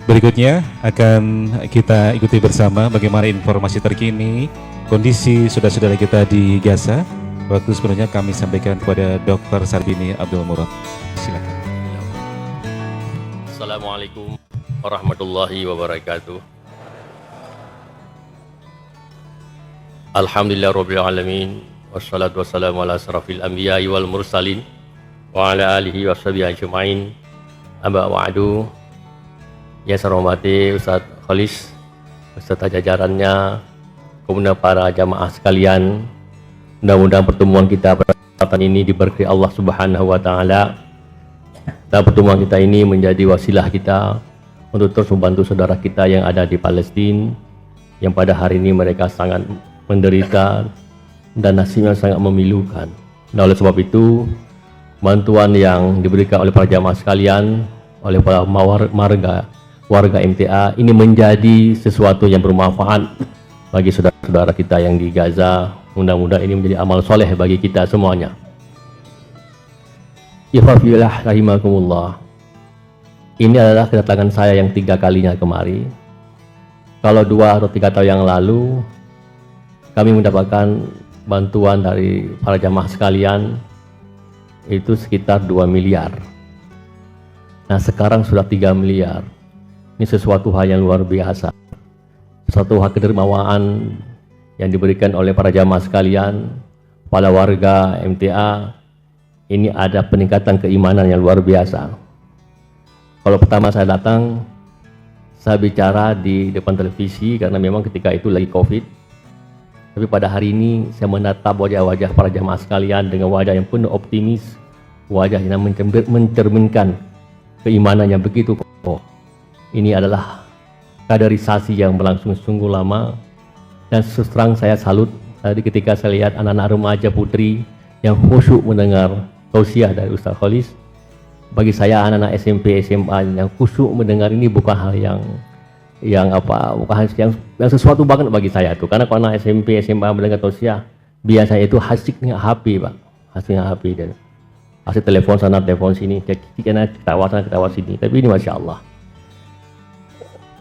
Berikutnya akan kita ikuti bersama bagaimana informasi terkini kondisi saudara-saudara kita di Gaza. Waktu sebenarnya kami sampaikan kepada Dr. Sarbini Abdul Murad. Silakan. Assalamualaikum warahmatullahi wabarakatuh. Alhamdulillahirabbil alamin wassalatu wassalamu ala asrafil anbiya'i wal mursalin wa ala alihi washabihi ajmain. Amma ba'du. Yang saya hormati Ustadz Khalis beserta jajarannya, kemudian para jamaah sekalian, mudah-mudahan pertemuan kita pada kesempatan ini diberkahi Allah Subhanahu wa taala, dan pertemuan kita ini menjadi wasilah kita untuk terus membantu saudara kita yang ada di Palestina, yang pada hari ini mereka sangat menderita dan nasibnya sangat memilukan. Nah, oleh sebab itu, bantuan yang diberikan oleh para jamaah sekalian, oleh para warga MTA ini menjadi sesuatu yang bermanfaat bagi saudara-saudara kita yang di Gaza. Mudah-mudahan ini menjadi amal soleh bagi kita semuanya. Ikhwafillah rahimakumullah. Ini adalah kedatangan saya yang 3 kalinya kemari. Kalau 2 atau 3 tahun yang lalu kami mendapatkan bantuan dari para jamaah sekalian itu sekitar 2 miliar. Nah, sekarang sudah 3 miliar. Ini sesuatu hal yang luar biasa, sesuatu hal kedermawaan yang diberikan oleh para jamaah sekalian, para warga MTA. Ini ada peningkatan keimanan yang luar biasa. Kalau pertama saya datang, saya bicara di depan televisi karena memang ketika itu lagi COVID. Tapi pada hari ini saya menatap wajah-wajah para jamaah sekalian dengan wajah yang penuh optimis, wajah yang mencerminkan keimanan yang begitu kokoh. Ini adalah kaderisasi yang berlangsung sungguh lama, dan terus terang saya salut tadi ketika saya lihat anak-anak remaja putri yang khusyuk mendengar tausiah dari Ustaz Khalis. Bagi saya anak-anak SMP SMA yang khusyuk mendengar ini bukan hal yang sesuatu banget bagi saya itu, karena kalau anak SMP SMA mendengar tausiah biasanya itu hasiknya HP, Pak, hasiknya HP dan asik telepon sana telepon sini, ketawa sana ketawa sini. Tapi ini masya Allah.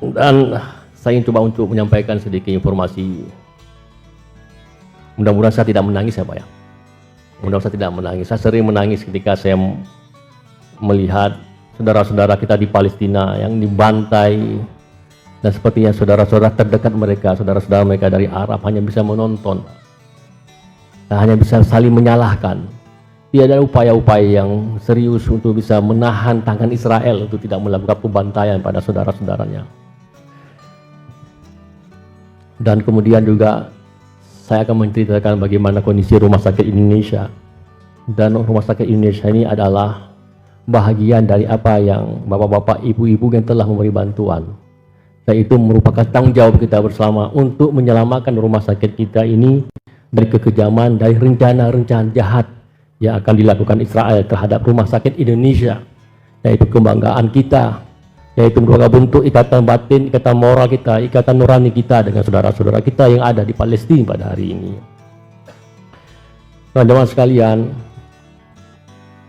Dan saya ingin coba untuk menyampaikan sedikit informasi. Mudah-mudahan saya tidak menangis ya Pak ya. Mudah-mudahan saya tidak menangis. Saya sering menangis ketika saya melihat saudara-saudara kita di Palestina yang dibantai, dan sepertinya saudara-saudara terdekat mereka, saudara-saudara mereka dari Arab hanya bisa menonton dan hanya bisa saling menyalahkan. Tidak ada upaya-upaya yang serius untuk bisa menahan tangan Israel untuk tidak melakukan pembantaian pada saudara-saudaranya. Dan kemudian juga saya akan menceritakan bagaimana kondisi rumah sakit Indonesia. Dan rumah sakit Indonesia ini adalah bahagian dari apa yang bapak-bapak, ibu-ibu yang telah memberi bantuan. Dan itu merupakan tanggung jawab kita bersama untuk menyelamatkan rumah sakit kita ini dari kekejaman, dari rencana-rencana jahat yang akan dilakukan Israel terhadap rumah sakit Indonesia. Yaitu kebanggaan kita, yaitu merupakan bentuk ikatan batin, ikatan moral kita, ikatan nurani kita dengan saudara-saudara kita yang ada di Palestina pada hari ini. Teman-teman sekalian,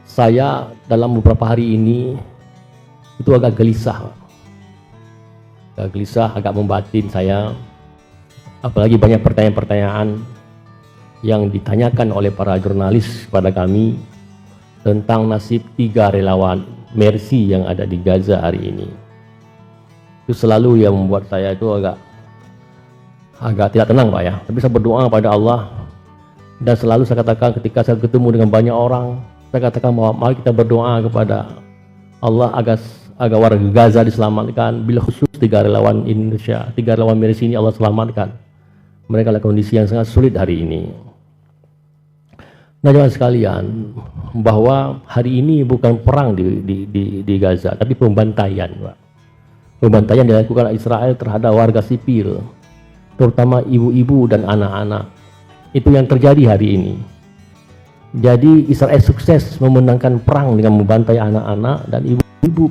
saya dalam beberapa hari ini itu agak gelisah, agak membatin saya, apalagi banyak pertanyaan-pertanyaan yang ditanyakan oleh para jurnalis kepada kami tentang nasib 3 relawan Mercy yang ada di Gaza hari ini. Itu selalu yang membuat saya itu agak tidak tenang Pak ya. Tapi saya berdoa pada Allah, dan selalu saya katakan ketika saya ketemu dengan banyak orang, saya katakan bahwa mari kita berdoa kepada Allah agar warga Gaza diselamatkan. Bila khusus 3 relawan Indonesia, 3 relawan Mercy ini Allah selamatkan. Mereka dalam kondisi yang sangat sulit hari ini. Nah, jemaah sekalian, bahwa hari ini bukan perang di Gaza, tapi pembantaian, Pak. Pembantaian dilakukan Israel terhadap warga sipil, terutama ibu-ibu dan anak-anak. Itu yang terjadi hari ini. Jadi Israel sukses memenangkan perang dengan membantai anak-anak dan ibu-ibu.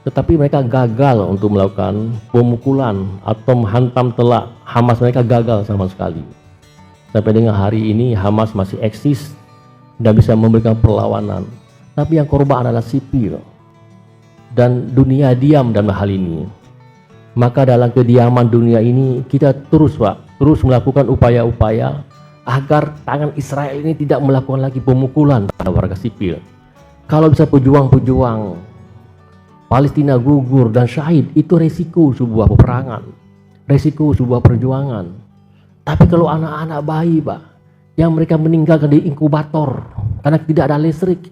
Tetapi mereka gagal untuk melakukan pemukulan atau menghantam telak Hamas. Mereka gagal sama sekali. Sampai dengan hari ini Hamas masih eksis dan bisa memberikan perlawanan. Tapi yang korban adalah sipil. dan dunia diam dalam hal ini. Maka dalam kediaman dunia ini kita terus melakukan upaya-upaya agar tangan Israel ini tidak melakukan lagi pemukulan pada warga sipil. Kalau bisa pejuang-pejuang Palestina gugur dan syahid, itu resiko sebuah peperangan, resiko sebuah perjuangan. Tapi kalau anak-anak bayi, Pak, yang mereka meninggalkan di inkubator karena tidak ada listrik,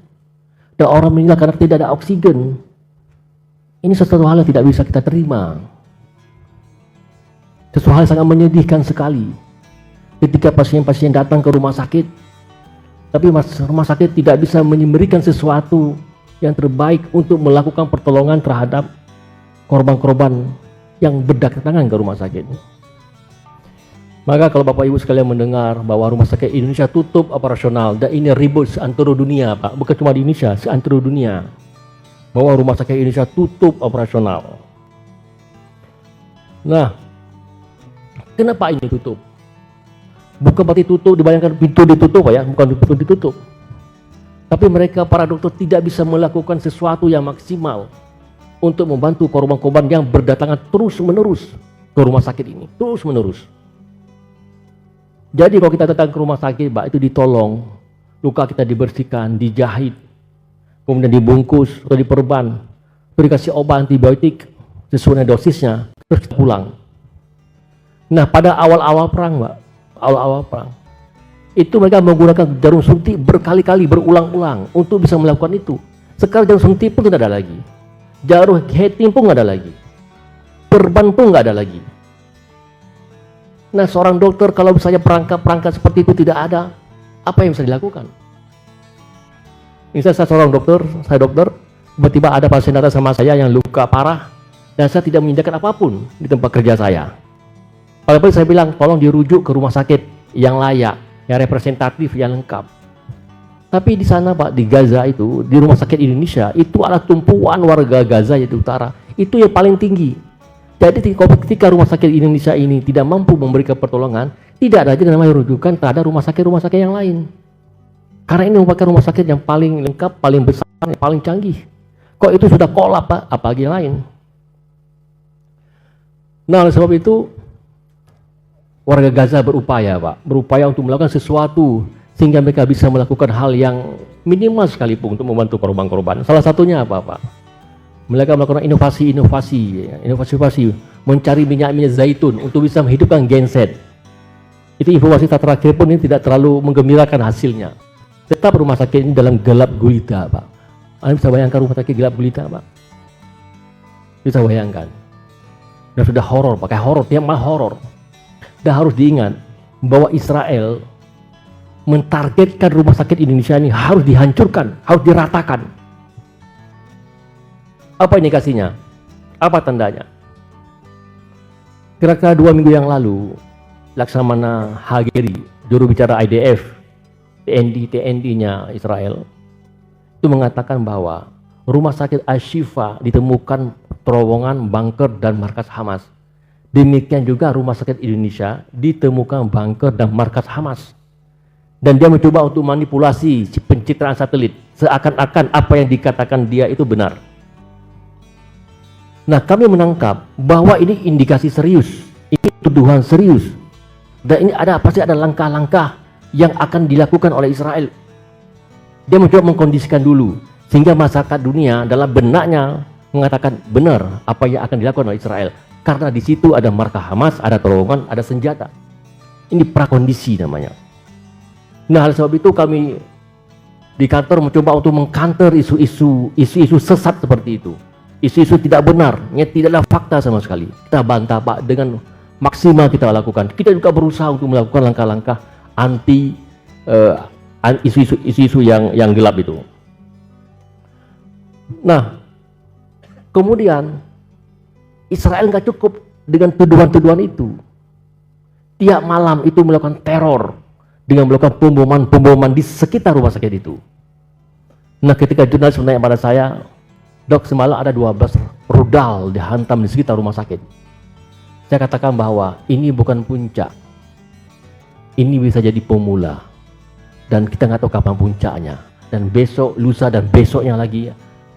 dan orang meninggal karena tidak ada oksigen, ini sesuatu hal yang tidak bisa kita terima. Sesuatu hal yang sangat menyedihkan sekali ketika pasien-pasien datang ke rumah sakit, tapi rumah sakit tidak bisa memberikan sesuatu yang terbaik untuk melakukan pertolongan terhadap korban-korban yang berdatangan ke rumah sakit. Maka kalau Bapak Ibu sekalian mendengar bahwa rumah sakit Indonesia tutup operasional, dan ini ribut seantero dunia, Pak, bukan cuma di Indonesia, seantero dunia, bahwa rumah sakit Indonesia tutup operasional. Nah, kenapa ini tutup? Bukan berarti tutup, dibayangkan pintu ditutup, ya, bukan pintu ditutup. Tapi mereka, para dokter, tidak bisa melakukan sesuatu yang maksimal untuk membantu korban-korban yang berdatangan terus-menerus ke rumah sakit ini, terus-menerus. Jadi kalau kita datang ke rumah sakit, Pak, itu ditolong, luka kita dibersihkan, dijahit, kemudian dibungkus atau diperban, terus dikasih obat antibiotik sesuai dengan dosisnya, terus kita pulang. Nah, pada awal-awal perang, Pak, awal-awal perang, itu mereka menggunakan jarum suntik berkali-kali, berulang-ulang untuk bisa melakukan itu. Sekarang jarum suntik pun tidak ada lagi, jarum heating pun tidak ada lagi, perban pun tidak ada lagi. Nah, seorang dokter kalau misalnya perangkat seperti itu tidak ada, apa yang bisa dilakukan? Misalnya saya seorang dokter, tiba-tiba ada pasien datang sama saya yang luka parah, dan saya tidak menginjakan apapun di tempat kerja saya. Walaupun saya bilang, tolong dirujuk ke rumah sakit yang layak, yang representatif, yang lengkap. Tapi di sana, Pak, di Gaza itu, di rumah sakit Indonesia, itu ada tumpuan warga Gaza yaitu utara, itu yang paling tinggi. Jadi ketika rumah sakit Indonesia ini tidak mampu memberikan pertolongan, tidak ada lagi namanya rujukan terhadap rumah sakit yang lain. Karena ini merupakan rumah sakit yang paling lengkap, paling besar, yang paling canggih. Kok itu sudah kolap, Pak, apalagi yang lain. Nah, oleh sebab itu warga Gaza berupaya, Pak, untuk melakukan sesuatu sehingga mereka bisa melakukan hal yang minimal sekalipun untuk membantu korban-korban. Salah satunya apa, Pak? Mereka melakukan inovasi, mencari minyak zaitun untuk bisa menghidupkan genset. Itu informasi terakhir pun ini tidak terlalu menggembirakan hasilnya. Tetap rumah sakit ini dalam gelap gulita, Pak. Anda bisa bayangkan rumah sakit gelap gulita, Pak? Bisa bayangkan. Dan sudah horor, pakai horor, tiap malam horor. Dan harus diingat bahwa Israel mentargetkan rumah sakit Indonesia ini harus dihancurkan, harus diratakan. Apa indikasinya? Apa tandanya? Kira-kira 2 minggu yang lalu, Laksamana Hageri, juru bicara IDF, TND-nya Israel, itu mengatakan bahwa rumah sakit Al-Shifa ditemukan terowongan, bunker, dan markas Hamas. Demikian juga rumah sakit Indonesia ditemukan bunker dan markas Hamas. Dan dia mencoba untuk manipulasi pencitraan satelit, seakan-akan apa yang dikatakan dia itu benar. Nah, kami menangkap bahwa ini indikasi serius, ini tuduhan serius, dan ini pasti ada langkah-langkah yang akan dilakukan oleh Israel. Dia mencoba mengkondisikan dulu, sehingga masyarakat dunia dalam benaknya mengatakan benar apa yang akan dilakukan oleh Israel, karena di situ ada markas Hamas, ada terowongan, ada senjata. Ini prakondisi namanya. Nah, oleh sebab itu kami di kantor mencoba untuk mengkanter isu-isu sesat seperti itu. Isu-isu tidak benar, tidak ada fakta sama sekali. Kita bantah, Pak, dengan maksimal kita lakukan. Kita juga berusaha untuk melakukan langkah-langkah anti isu-isu yang gelap itu. Nah, kemudian Israel nggak cukup dengan tuduhan-tuduhan itu. Tiap malam itu melakukan teror dengan melakukan pemboman di sekitar rumah sakit itu. Nah, ketika jurnalis menanya pada saya, Dok, semalam ada 12 rudal dihantam di sekitar rumah sakit. Saya katakan bahwa ini bukan puncak. Ini bisa jadi pemula. Dan kita nggak tahu kapan puncaknya. Dan besok, lusa, dan besoknya lagi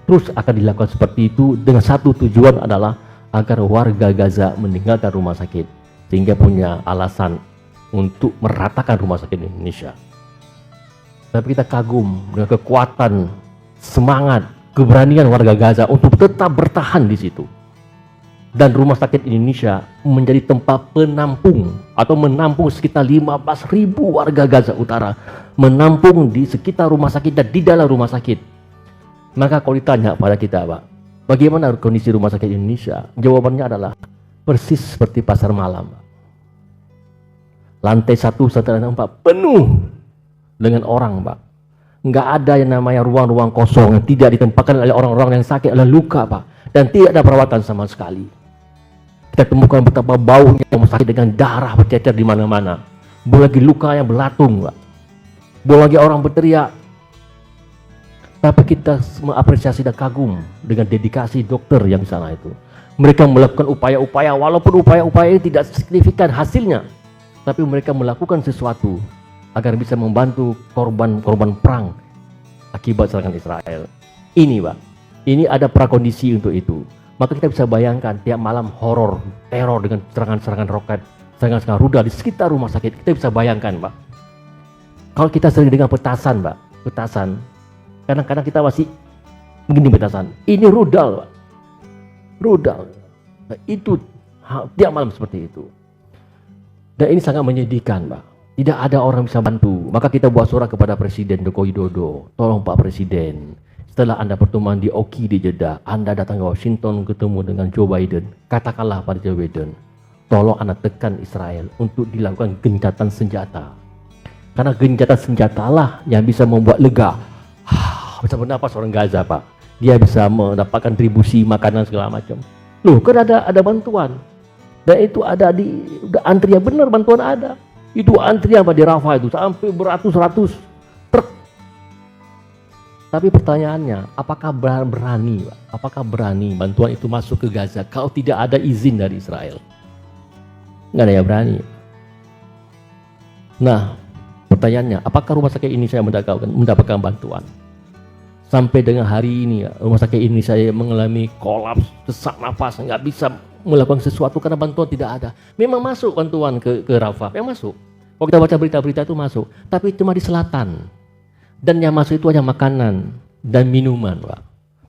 terus akan dilakukan seperti itu dengan satu tujuan adalah agar warga Gaza meninggalkan rumah sakit sehingga punya alasan untuk meratakan rumah sakit di Indonesia. Tapi kita kagum dengan kekuatan, semangat, keberanian warga Gaza untuk tetap bertahan di situ. Dan rumah sakit Indonesia menjadi tempat penampung atau menampung sekitar 15.000 warga Gaza Utara, menampung di sekitar rumah sakit dan di dalam rumah sakit. Maka kalau ditanya pada kita, Pak, bagaimana kondisi rumah sakit Indonesia? Jawabannya adalah persis seperti pasar malam, Pak. Lantai 1 sampai lantai 4 penuh dengan orang, Pak. Nggak ada yang namanya ruang-ruang kosong yang tidak ditempatkan oleh orang-orang yang sakit, oleh luka, Pak. Dan tidak ada perawatan sama sekali. Kita temukan betapa baunya rumah sakit dengan darah bercecer di mana-mana. Belum lagi luka yang belatung, Pak. Belum lagi orang berteriak. Tapi kita mengapresiasi dan kagum dengan dedikasi dokter yang di sana itu. Mereka melakukan upaya-upaya, walaupun upaya-upaya tidak signifikan hasilnya, tapi mereka melakukan sesuatu agar bisa membantu korban-korban perang akibat serangan Israel. Ini, Pak, ini ada prakondisi untuk itu. Maka kita bisa bayangkan tiap malam horor, teror dengan serangan-serangan roket, serangan-serangan rudal di sekitar rumah sakit. Kita bisa bayangkan, Pak. Kalau kita sering dengan petasan, Pak, petasan, kadang-kadang kita masih begini petasan. Ini rudal, Pak. Rudal. Nah, itu tiap malam seperti itu. Dan ini sangat menyedihkan, Pak. Tidak ada orang bisa bantu. Maka kita buat surat kepada Presiden Joko Widodo. Tolong Pak Presiden, setelah Anda pertemuan di Oki di Jeddah, Anda datang ke Washington ketemu dengan Joe Biden. Katakanlah pada Joe Biden, tolong Anda tekan Israel untuk dilakukan gencatan senjata. Karena gencatan senjatalah yang bisa membuat lega, bisa bernapas orang Gaza, Pak. Dia bisa mendapatkan tribusi makanan segala macam. Loh, kan ada bantuan. Dan itu ada udah antrian, benar bantuan ada. Itu antrian, Pak, di Rafah itu sampai beratus-ratus truk. Tapi pertanyaannya, apakah berani, Pak? Apakah berani bantuan itu masuk ke Gaza kalau tidak ada izin dari Israel? Nggak ada yang berani. Nah, pertanyaannya, apakah rumah sakit ini saya mendapatkan bantuan? Sampai dengan hari ini, rumah sakit ini saya mengalami kolaps, sesak nafas, nggak bisa melakukan sesuatu karena bantuan tidak ada. Memang masuk bantuan ke Rafah, memang masuk. Kalau kita baca berita-berita itu masuk, tapi cuma di selatan. Dan yang masuk itu hanya makanan dan minuman, Pak.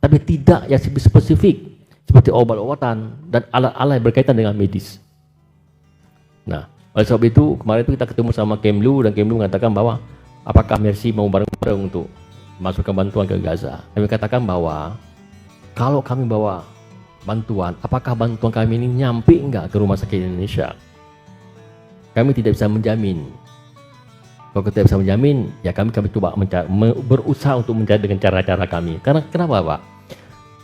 Tapi tidak yang spesifik seperti obat-obatan dan alat-alat yang berkaitan dengan medis. Nah, oleh sebab itu kemarin itu kita ketemu sama Kemlu dan Kemlu mengatakan bahwa apakah Mercy mau bareng-bareng untuk masukkan bantuan ke Gaza. Kami katakan bahwa kalau kami bawa bantuan, apakah bantuan kami ini nyampe enggak ke rumah sakit Indonesia? Kami tidak bisa menjamin. Kalau kita bisa menjamin, ya kami coba berusaha untuk mencari dengan cara-cara kami. Karena kenapa, Pak?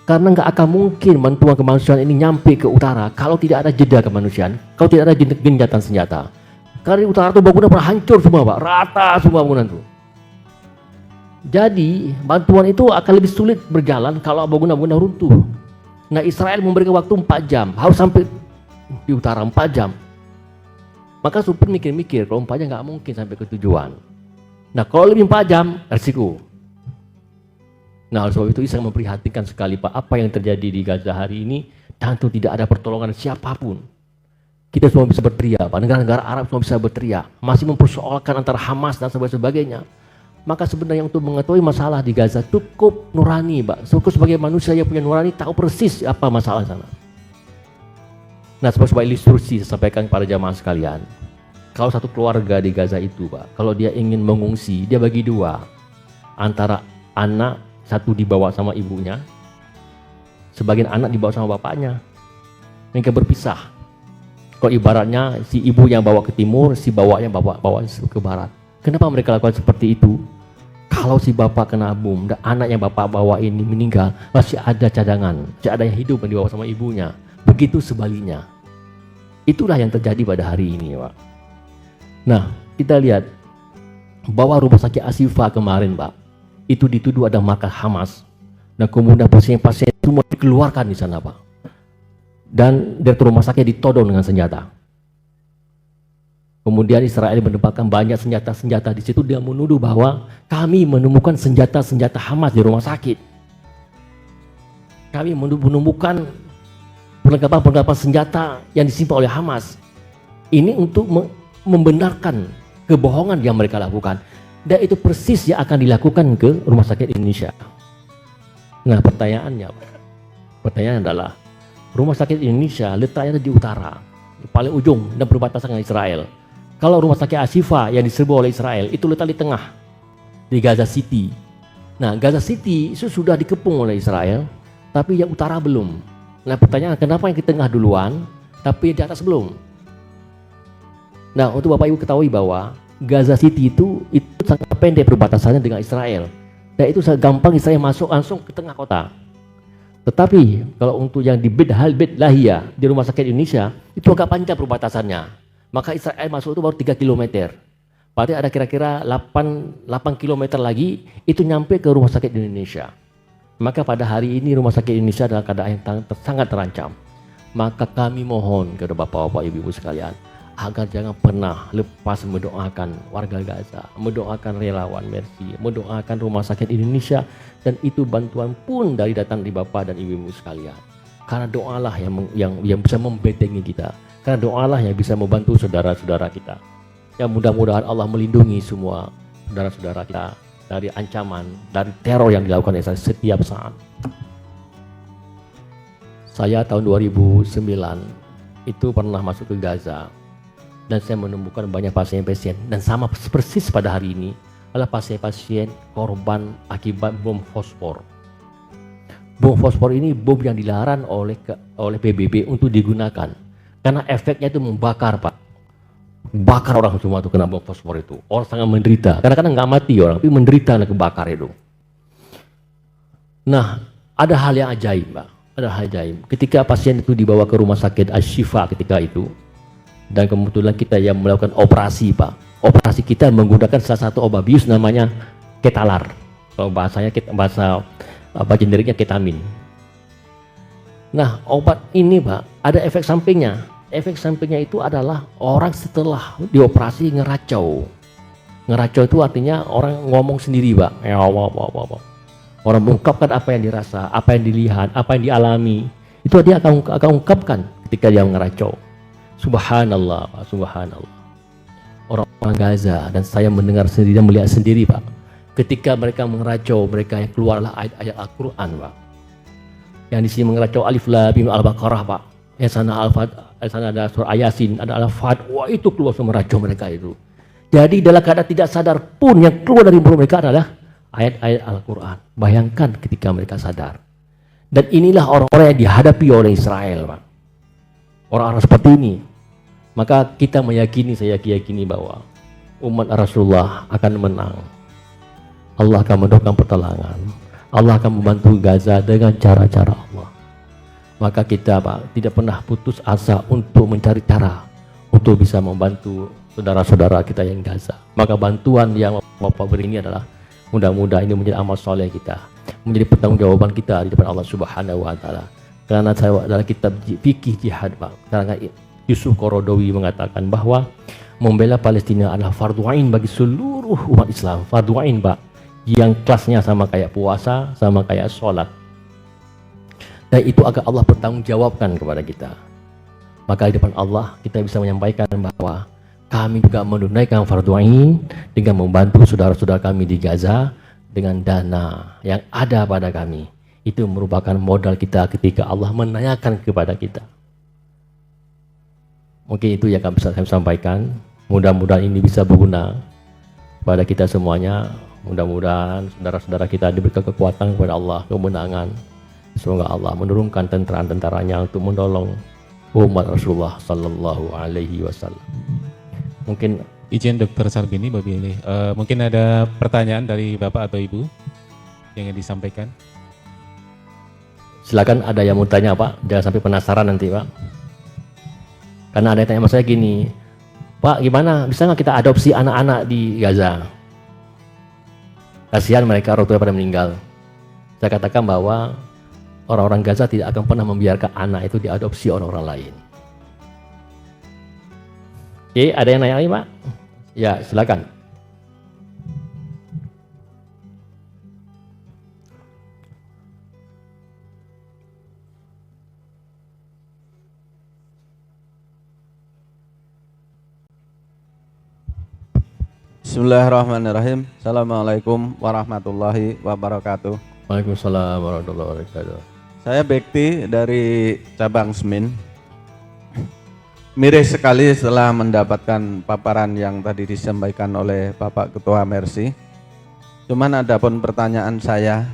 Karena nggak akan mungkin bantuan kemanusiaan ini nyampe ke utara kalau tidak ada jeda kemanusiaan, kalau tidak ada gencatan senjata. Karena di utara itu bangunan pernah hancur semua, Pak, rata semua bangunan itu. Jadi bantuan itu akan lebih sulit berjalan kalau bangunan-bangunan runtuh. Nah, Israel memberikan waktu 4 jam, harus sampai di utara 4 jam. Maka supir mikir-mikir, kalau 4 jam nggak mungkin sampai ke tujuan. Nah, kalau lebih 4 jam, resiko. Nah, oleh sebab itu saya memprihatinkan sekali, Pak, apa yang terjadi di Gaza hari ini. Tentu tidak ada pertolongan siapapun. Kita semua bisa berteriak, Pak. Negara-negara Arab semua bisa berteriak. Masih mempersoalkan antara Hamas dan sebagainya. Maka sebenarnya untuk mengetahui masalah di Gaza cukup nurani, Pak. Cukup sebagai manusia yang punya nurani tahu persis apa masalah sana. Nah, sebagai ilustrasi saya sampaikan kepada jamaah sekalian. Kalau satu keluarga di Gaza itu, Pak, kalau dia ingin mengungsi, dia bagi dua. Antara anak, satu dibawa sama ibunya, sebagian anak dibawa sama bapaknya. Mereka berpisah. Kalau ibaratnya si ibu yang bawa ke timur, si bawanya bawa ke barat. Kenapa mereka lakukan seperti itu? Kalau si bapak kena bom dan anak yang bapak bawa ini meninggal, masih ada cadangan, masih ada yang hidup yang dibawa sama ibunya. Begitu sebaliknya. Itulah yang terjadi pada hari ini, Pak. Nah, kita lihat bahwa rumah sakit Ashifa kemarin, Pak, itu dituduh ada markas Hamas. Nah, kemudian pasien-pasien semua dikeluarkan di sana, Pak. Dan direktur rumah sakit ditodong dengan senjata. Kemudian Israel menempatkan banyak senjata-senjata di situ. Dia menuduh bahwa kami menemukan senjata-senjata Hamas di rumah sakit. kami menemukan perlengkapan senjata yang disimpan oleh Hamas. Ini untuk membenarkan kebohongan yang mereka lakukan. Dan itu persis yang akan dilakukan ke Rumah Sakit Indonesia. Nah, pertanyaan adalah, Rumah Sakit Indonesia letaknya di utara, paling ujung dan berbatasan dengan Israel. Kalau Rumah Sakit Ashifa yang diserbu oleh Israel itu letak di tengah, di Gaza City. Nah, Gaza City itu sudah dikepung oleh Israel, tapi yang utara belum. Nah, pertanyaan, kenapa yang di tengah duluan, tapi di atas belum? Nah, untuk Bapak Ibu ketahui bahwa Gaza City itu sangat pendek perbatasannya dengan Israel. Dan itu sangat gampang Israel masuk langsung ke tengah kota. Tetapi kalau untuk yang di Beit Lahia di Rumah Sakit Indonesia, itu agak panjang perbatasannya. Maka Israel masuk itu baru 3 km. Berarti ada kira-kira 8 km lagi itu nyampe ke Rumah Sakit Indonesia. Maka pada hari ini Rumah Sakit Indonesia dalam keadaan yang sangat terancam. Maka kami mohon kepada Bapak-Bapak, Ibu-Ibu sekalian, agar jangan pernah lepas mendoakan warga Gaza, mendoakan relawan Mercy, mendoakan Rumah Sakit Indonesia, dan itu bantuan pun datang dari Bapak dan Ibu-Ibu sekalian. Karena doalah yang bisa membentengi kita. Karena doalah yang bisa membantu saudara-saudara kita. Ya, mudah-mudahan Allah melindungi semua saudara-saudara kita dari ancaman, dari teror yang dilakukan Israel setiap saat. Saya tahun 2009 itu pernah masuk ke Gaza dan saya menemukan banyak pasien-pasien, dan sama persis pada hari ini adalah pasien-pasien korban akibat bom fosfor. Bom fosfor ini bom yang dilarang oleh PBB untuk digunakan karena efeknya itu membakar, Pak. Bakar orang semua itu kena bom fosfor itu. Orang sangat menderita. Kadang-kadang nggak mati orang, tapi menderita karena kebakar itu. Nah, ada hal yang ajaib, Pak. Ada hal ajaib. Ketika pasien itu dibawa ke Rumah Sakit Ashifa ketika itu, dan kebetulan kita yang melakukan operasi, Pak. Operasi kita menggunakan salah satu obat bius namanya ketalar. Kalau bahasa generiknya ketamin. Nah, obat ini, Pak, ada efek sampingnya. Efek sampingnya itu adalah orang setelah dioperasi ngeracau. Ngeracau itu artinya orang ngomong sendiri, Pak. Orang mengungkapkan apa yang dirasa, apa yang dilihat, apa yang dialami. Itu dia akan ungkapkan ketika dia ngeracau. Subhanallah, Pak, subhanallah. Orang Gaza, dan saya mendengar sendiri dan melihat sendiri, Pak. Ketika mereka mengeracau, mereka yang keluarlah ayat-ayat Al-Quran, Pak. Yang di sini mengeracau Alif Lam Mim Al-Baqarah, Pak. Yang sana ada surah Yasin, ada Al-Fat. Wah, itu keluar semua meracau mereka itu. Jadi dalam keadaan tidak sadar pun yang keluar dari mulut mereka adalah ayat-ayat Al-Quran. Bayangkan ketika mereka sadar. Dan inilah orang-orang yang dihadapi oleh Israel, Pak. Orang-orang seperti ini. Maka kita meyakini, saya yakini bahwa umat Rasulullah akan menang. Allah akan mendukung pertolongan. Allah akan membantu Gaza dengan cara-cara Allah. Maka kita, Pak, tidak pernah putus asa untuk mencari cara untuk bisa membantu saudara-saudara kita yang Gaza. Maka bantuan yang Bapak beri ini adalah mudah-mudahan ini menjadi amal soleh kita, menjadi pertanggungjawaban kita di depan Allah Subhanahu wa taala. Karena saya dalam kitab fikih jihad, Pak, karena Yusuf Qaradawi mengatakan bahwa membela Palestina adalah fardu ain bagi seluruh umat Islam. Fardu ain, Pak, yang kelasnya sama kayak puasa, sama kayak sholat. Dan itu agar Allah bertanggungjawabkan kepada kita. Maka di depan Allah kita bisa menyampaikan bahwa kami juga menunaikan fardu ain dengan membantu saudara-saudara kami di Gaza dengan dana yang ada pada kami. Itu merupakan modal kita ketika Allah menanyakan kepada kita. Mungkin itu yang bisa kami sampaikan. Mudah-mudahan ini bisa berguna pada kita semuanya. Mudah-mudahan saudara-saudara kita diberikan kekuatan kepada Allah, kemenangan. Semoga Allah menurunkan tentara-tentaranya untuk menolong umat Rasulullah Sallallahu Alaihi Wasallam. Mungkin izin Dr. Sarbini, mungkin ada pertanyaan dari Bapak atau Ibu yang ingin disampaikan. Silakan, ada yang mau tanya, Pak. Jangan sampai penasaran nanti, Pak. Karena ada yang tanya sama saya gini, Pak, gimana? Bisa nggak kita adopsi anak-anak di Gaza? Kasihan mereka, orang tua pada meninggal. Saya katakan bahwa orang-orang Gaza tidak akan pernah membiarkan anak itu diadopsi orang-orang lain. Oke, ada yang nanya lagi, Pak? Ya, silakan. Bismillahirrahmanirrahim. Assalamualaikum warahmatullahi wabarakatuh. Waalaikumsalam warahmatullahi wabarakatuh. Saya Bekti dari cabang Semin. Miris sekali setelah mendapatkan paparan yang tadi disampaikan oleh Bapak Ketua Mersi. Cuman ada pun pertanyaan saya,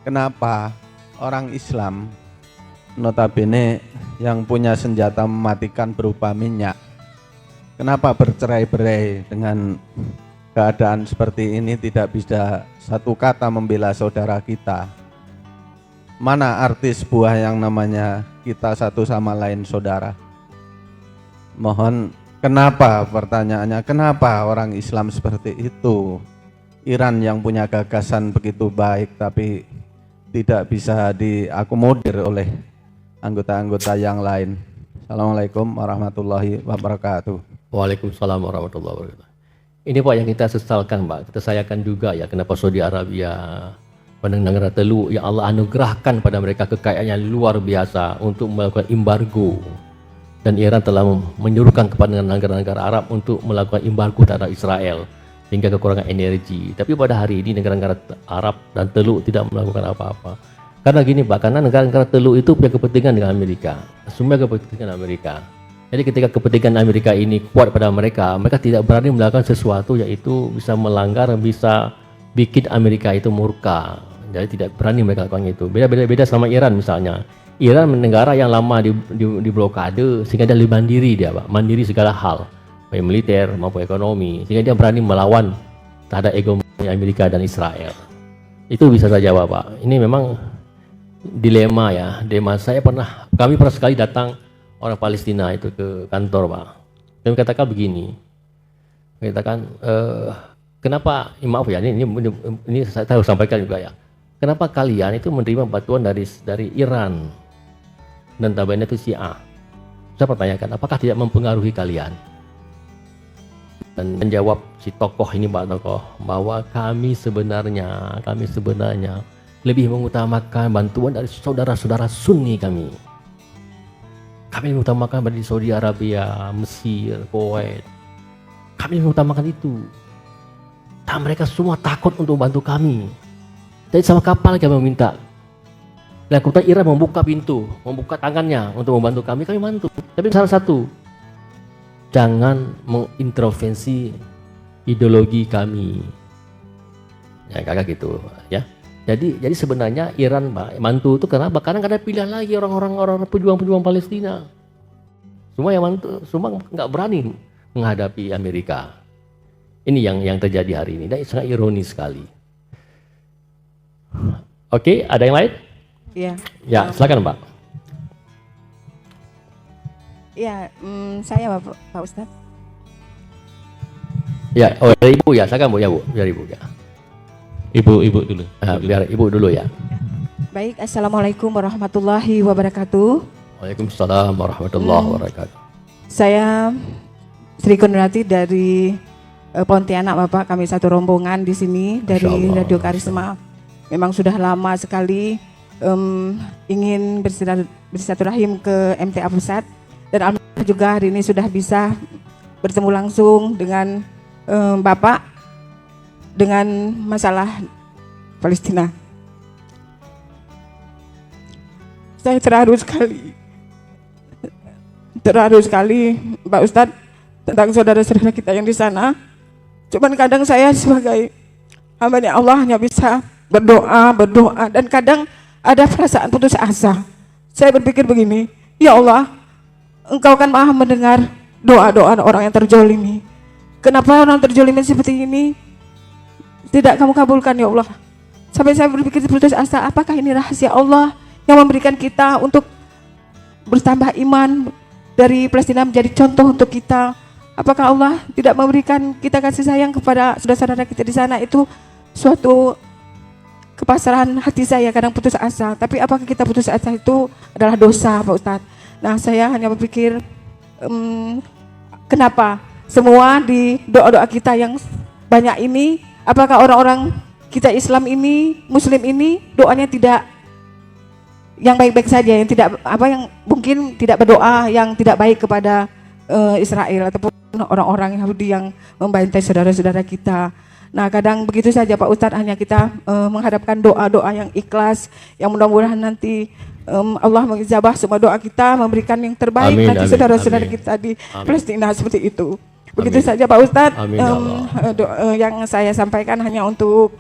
kenapa orang Islam notabene yang punya senjata mematikan berupa minyak, kenapa bercerai-berai dengan keadaan seperti ini tidak bisa satu kata membela saudara kita? Mana arti sebuah yang namanya kita satu sama lain saudara? Mohon, kenapa, pertanyaannya, kenapa orang Islam seperti itu? Iran yang punya gagasan begitu baik tapi tidak bisa diakomodir oleh anggota-anggota yang lain. Assalamualaikum warahmatullahi wabarakatuh. Waalaikumsalam warahmatullahi wabarakatuh. Ini Pak yang kita sesalkan Pak, kita sayangkan juga ya kenapa Saudi Arabia, pada negara Teluk yang Allah anugerahkan pada mereka kekayaan yang luar biasa untuk melakukan embargo, dan Iran telah menyuruhkan kepada negara-negara Arab untuk melakukan embargo terhadap Israel hingga kekurangan energi. Tapi pada hari ini negara-negara Arab dan Teluk tidak melakukan apa-apa. Karena gini Pak, karena negara-negara Teluk itu punya kepentingan dengan Amerika, semua kepentingan Amerika. Jadi ketika kepentingan Amerika ini kuat pada mereka, mereka tidak berani melakukan sesuatu yaitu bisa melanggar, bisa bikin Amerika itu murka. Jadi tidak berani mereka lakukan itu. Beda sama Iran misalnya. Iran negara yang lama di blokade sehingga dia lebih mandiri dia Pak, mandiri segala hal, baik militer maupun ekonomi, sehingga dia berani melawan terhadap hegemoni Amerika dan Israel. Itu bisa saja Pak. Ini memang dilema ya. Kami pernah sekali datang orang Palestina itu ke kantor Pak. Kami katakan begini, katakan kenapa, maaf ya, ini saya harus sampaikan juga ya. Kenapa kalian itu menerima bantuan dari Iran dan tabungan itu Syiah? Saya pertanyakan, apakah tidak mempengaruhi kalian? Dan menjawab si tokoh ini Pak Tokoh bahwa kami sebenarnya lebih mengutamakan bantuan dari saudara-saudara Sunni kami. Kami mengutamakan dari Saudi Arabia, Mesir, Kuwait. Kami mengutamakan itu. Dan mereka semua takut untuk membantu kami. Jadi sama kapal kami meminta. Dan kemudian Iran membuka pintu, membuka tangannya untuk membantu kami bantu. Tapi salah satu, jangan mengintervensi ideologi kami. Ya kakak gitu ya. Jadi sebenarnya Iran Pak mantu itu kenapa? Karena nggak ada pilihan lagi orang-orang pejuang-pejuang Palestina. Semua yang mantu, semua nggak berani menghadapi Amerika. Ini yang terjadi hari ini dan sangat ironis sekali. Oke, ada yang lain? Iya. Ya, silakan Pak. Iya, saya Pak Ustadz. Ya, oh dari Ibu ya, silakan Bu ya Bu, biar Ibu ya. Ibu dulu. Biar Ibu dulu ya. Baik, Assalamualaikum warahmatullahi wabarakatuh. Waalaikumsalam warahmatullahi wabarakatuh. Saya Sri Kundurati dari Pontianak Bapak, kami satu rombongan di sini dari Radio Karisma. Memang sudah lama sekali ingin bersilaturahim ke MTA Pusat, dan alhamdulillah juga hari ini sudah bisa bertemu langsung dengan Bapak dengan masalah Palestina. Saya terharu sekali Pak Ustadz tentang saudara-saudara kita yang di sana. Cuman kadang saya sebagai hamba Allah hanya bisa berdoa dan kadang ada perasaan putus asa. Saya berpikir begini, ya Allah, Engkau kan maha mendengar doa-doa orang yang terjolimi. Kenapa orang terjolimi seperti ini tidak kamu kabulkan ya Allah? Sampai saya berpikir putus asa, apakah ini rahasia Allah yang memberikan kita untuk bertambah iman dari Palestina menjadi contoh untuk kita? Apakah Allah tidak memberikan kita kasih sayang kepada saudara-saudara kita di sana? Itu suatu kepasrahan hati saya, kadang putus asa. Tapi apakah kita putus asa itu adalah dosa Pak Ustadz? Nah saya hanya berpikir kenapa semua di doa-doa kita yang banyak ini, apakah orang-orang kita Islam ini, Muslim ini doanya tidak yang baik-baik saja, yang tidak yang mungkin tidak berdoa yang tidak baik kepada Israel ataupun orang-orang Yahudi yang membantai saudara-saudara kita. Nah, kadang begitu saja Pak Ustadz, hanya kita mengharapkan doa-doa yang ikhlas, yang mudah-mudahan nanti Allah mengijabah semua doa kita, memberikan yang terbaik Amin, bagi amin, saudara-saudara amin. kita di Amin. Palestina seperti itu. Begitu Amin. saja Pak Ustadz. Amin, ya Allah. Yang saya sampaikan hanya untuk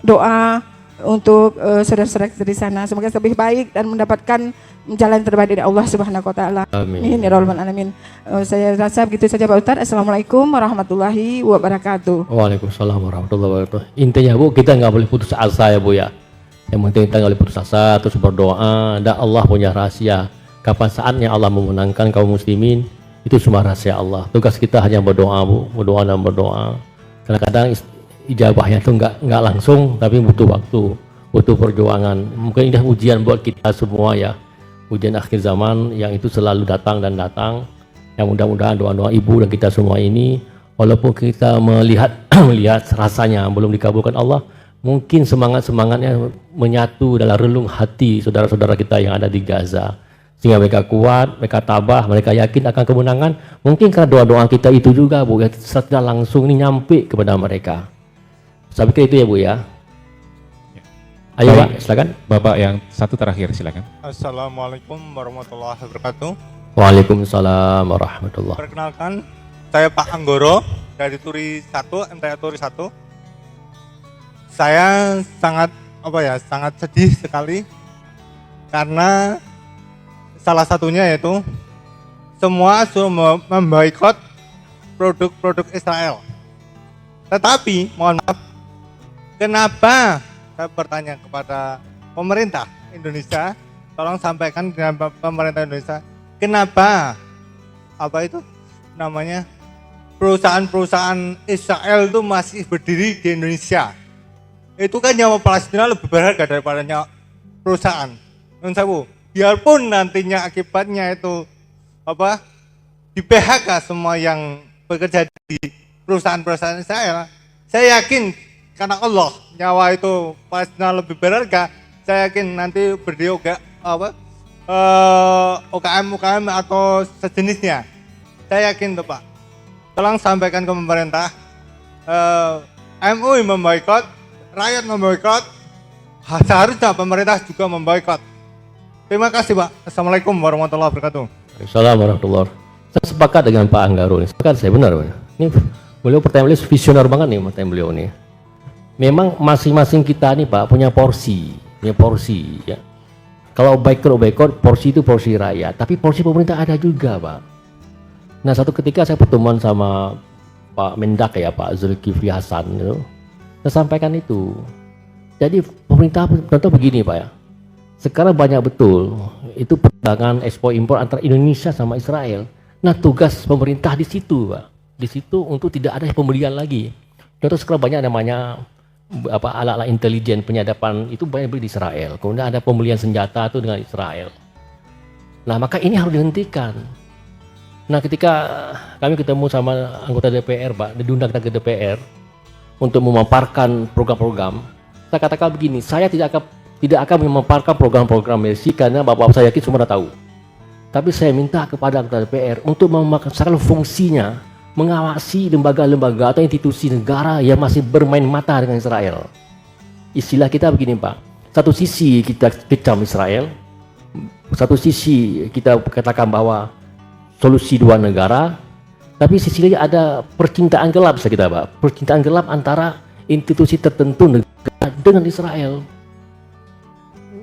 doa untuk saudara-saudara kita di sana, semoga lebih baik dan mendapatkan jalan terbaik dari Allah Subhanahu wa taala. Amin. Ya Rabbal alamin. Saya rasa begitu saja Pak Ustadz. Assalamualaikum warahmatullahi wabarakatuh. Waalaikumsalam warahmatullahi wabarakatuh. Intinya Bu, kita nggak boleh putus asa ya Bu ya. Yang penting kita nggak boleh putus asa, terus berdoa. Dan Allah punya rahasia. Kapan saatnya Allah memenangkan kaum muslimin, itu semua rahasia Allah. Tugas kita hanya berdoa Bu, berdoa dan berdoa. Kadang-kadang ijabahnya itu nggak langsung, tapi butuh waktu, butuh perjuangan. Mungkin ini ujian buat kita semua ya. Ujian akhir zaman yang itu selalu datang dan datang. Yang mudah-mudahan doa-doa ibu dan kita semua ini, walaupun kita melihat melihat rasanya belum dikabulkan Allah, mungkin semangatnya menyatu dalam relung hati saudara-saudara kita yang ada di Gaza, sehingga mereka kuat, mereka tabah, mereka yakin akan kemenangan. Mungkin karena doa-doa kita itu juga Bu, yang secara langsung ini nyampe kepada mereka. Saya pikir itu ya Bu ya. Ayo Pak, silakan. Bapak yang satu terakhir silakan. Assalamualaikum warahmatullahi wabarakatuh. Waalaikumsalam warahmatullahi. Perkenalkan, saya Pak Anggoro dari Turi 1, MTA Turi 1. Saya sangat sangat sedih sekali karena salah satunya yaitu semua suruh memboikot produk-produk Israel. Tetapi mohon maaf, kenapa, saya bertanya kepada pemerintah Indonesia, tolong sampaikan dengan pemerintah Indonesia, kenapa perusahaan-perusahaan Israel itu masih berdiri di Indonesia? Itu kan nyawa Palestina lebih berharga daripada nyawa perusahaan. Biarpun nantinya akibatnya itu di PHK semua yang bekerja di perusahaan-perusahaan Israel, saya yakin karena Allah nyawa itu Palestina lebih berharga, saya yakin nanti berdiri UKM atau sejenisnya. Saya yakin tuh Pak. Tolong sampaikan ke pemerintah, MUI memboikot, rakyat memboikot, seharusnya pemerintah juga memboikot. Terima kasih Pak. Assalamualaikum warahmatullahi wabarakatuh. Assalamualaikum warahmatullahi wabarakatuh. Saya sepakat dengan Pak Anggaro nih. Sepakat saya benar. Ini beliau pertanyaan beliau visioner banget nih pertanyaan beliau nih. Memang masing-masing kita nih Pak punya porsi ya. Kalau boikot porsi itu porsi rakyat, tapi porsi pemerintah ada juga Pak. Nah satu ketika saya pertemuan sama Pak Mendak ya, Pak Zulkifli Hasan itu, saya sampaikan itu. Jadi pemerintah contoh begini Pak ya, sekarang banyak betul itu perdagangan ekspor impor antara Indonesia sama Israel. Nah tugas pemerintah di situ Pak, di situ untuk tidak ada pembelian lagi. Contoh sekarang banyak namanya alat-alat intelijen penyadapan itu banyak beli di Israel. Kemudian ada pembelian senjata itu dengan Israel. Nah maka ini harus dihentikan. Nah ketika kami ketemu sama anggota DPR Pak, diundang kita ke DPR untuk memaparkan program-program, saya katakan begini, saya tidak akan memaparkan program-program Mercy karena Bapak saya yakin semua sudah tahu. Tapi saya minta kepada anggota DPR untuk memaksanakan fungsinya, mengawasi lembaga-lembaga atau institusi negara yang masih bermain mata dengan Israel. Istilah kita begini Pak, satu sisi kita kecam Israel, satu sisi kita katakan bahwa solusi dua negara, tapi sisi lain ada percintaan gelap kita Pak, percintaan gelap antara institusi tertentu negara dengan Israel.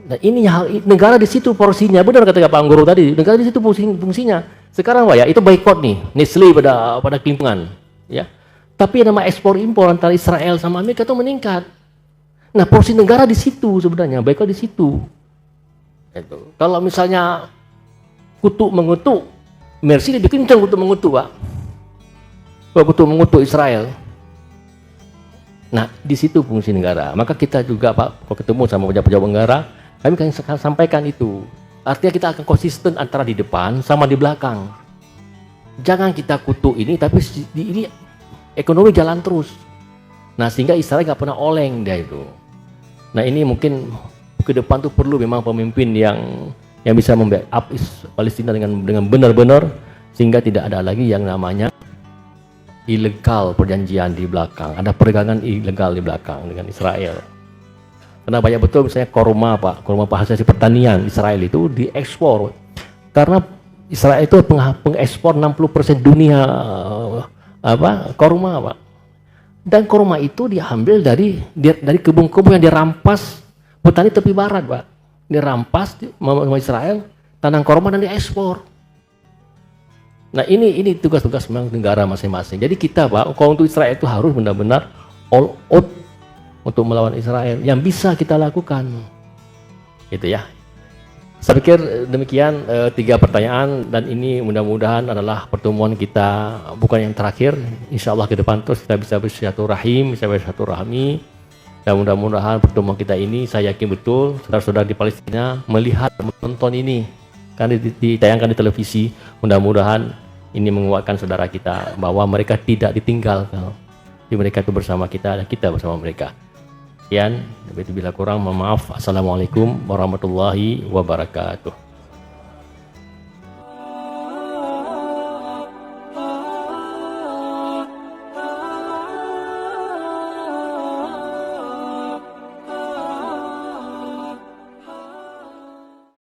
Nah ini hal negara di situ porsinya, benar kata Pak Anggoro tadi, negara di situ fungsinya. Sekarang Pak ya, itu boikot nih, Nestle pada lingkungan, ya. Tapi nama ekspor impor antara Israel sama Amerika itu meningkat. Nah porsi negara di situ sebenarnya, boikot di situ. Itu. Kalau misalnya kutuk mengutuk, Mercy lebih kencang kutuk mengutuk Pak. Kalau kutuk mengutuk Israel. Nah di situ fungsi negara. Maka kita juga Pak, kalau ketemu sama pejabat negara, kami akan sampaikan itu. Artinya kita akan konsisten antara di depan sama di belakang. Jangan kita kutuk ini, tapi ini ekonomi jalan terus. Nah sehingga Israel nggak pernah oleng dia itu. Nah ini mungkin ke depan tuh perlu memang pemimpin yang bisa membackup Palestina dengan benar-benar sehingga tidak ada lagi yang namanya ilegal perjanjian di belakang, ada perdagangan ilegal di belakang dengan Israel. Karena banyak betul misalnya korma hasil pertanian Israel itu diekspor, karena Israel itu pengekspor 60% dunia korma, Pak. Dan korma itu diambil dari kebun-kebun yang dirampas petani tepi barat, Pak. Dirampas sama Israel tanam korma dan diekspor. Nah ini tugas-tugas memang negara masing-masing. Jadi kita, Pak, kalau untuk Israel itu harus benar-benar all out untuk melawan Israel. Yang bisa kita lakukan, gitu ya. Saya pikir demikian 3 pertanyaan, dan ini mudah-mudahan adalah pertemuan kita bukan yang terakhir. Insya Allah ke depan terus kita bisa bersilaturahim, dan mudah-mudahan pertemuan kita ini, saya yakin betul saudara-saudara di Palestina melihat, menonton ini kan ditayangkan di televisi. Mudah-mudahan ini menguatkan saudara kita bahwa mereka tidak ditinggalkan, mereka itu bersama kita dan kita bersama mereka. Sekian, bila kurang mohon maaf. Assalamualaikum warahmatullahi wabarakatuh.